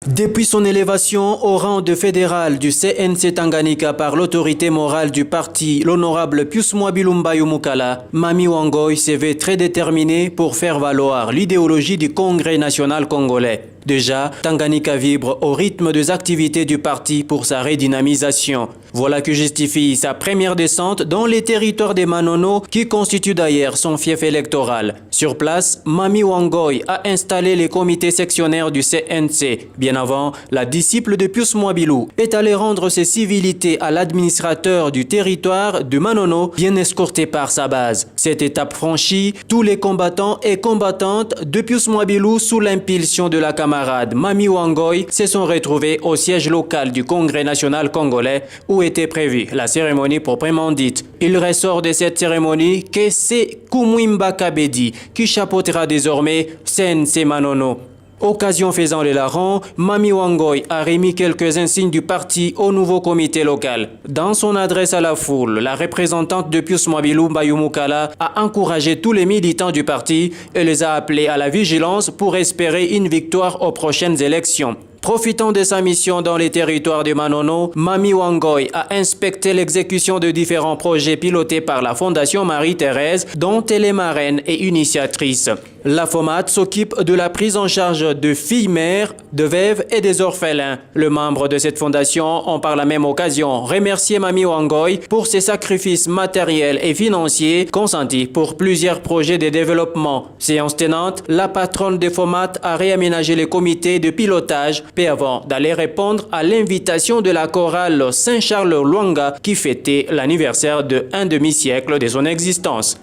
Depuis son élévation au rang de fédéral du CNC Tanganyika par l'autorité morale du parti, l'honorable Pius Mwabilu Mbayu Mukala, Mami Wangoy s'est vu très déterminé pour faire valoir l'idéologie du Congrès national congolais. Déjà, Tanganyika vibre au rythme des activités du parti pour sa redynamisation. Voilà que justifie sa première descente dans les territoires des Manono qui constituent d'ailleurs son fief électoral. Sur place, Mami Wangoy a installé les comités sectionnaires du CNC. Bien avant, la disciple de Pius Mwabilu est allée rendre ses civilités à l'administrateur du territoire de Manono, bien escorté par sa base. Cette étape franchie, tous les combattants et combattantes de Pius Mwabilu sous l'impulsion de la camarade Mami Wangoy se sont retrouvés au siège local du Congrès national congolais où était prévue la cérémonie proprement dite. Il ressort de cette cérémonie que c'est Kumwimba Kabedi qui chapeautera désormais CNC Manono. Occasion faisant les larrons, Mami Wangoy a remis quelques insignes du parti au nouveau comité local. Dans son adresse à la foule, la représentante de Pius Mwabilu Mbayu Mukala a encouragé tous les militants du parti et les a appelés à la vigilance pour espérer une victoire aux prochaines élections. Profitant de sa mission dans les territoires de Manono, Mami Wangoy a inspecté l'exécution de différents projets pilotés par la Fondation Marie-Thérèse, dont elle est marraine et initiatrice. La FOMAT s'occupe de la prise en charge de filles mères, de veuves et des orphelins. Le membre de cette fondation ont par la même occasion remercié Mami Wangoy pour ses sacrifices matériels et financiers consentis pour plusieurs projets de développement. Séance tenante, la patronne de FOMAT a réaménagé les comités de pilotage peu avant d'aller répondre à l'invitation de la chorale Saint-Charles Luanga qui fêtait l'anniversaire de un demi-siècle de son existence.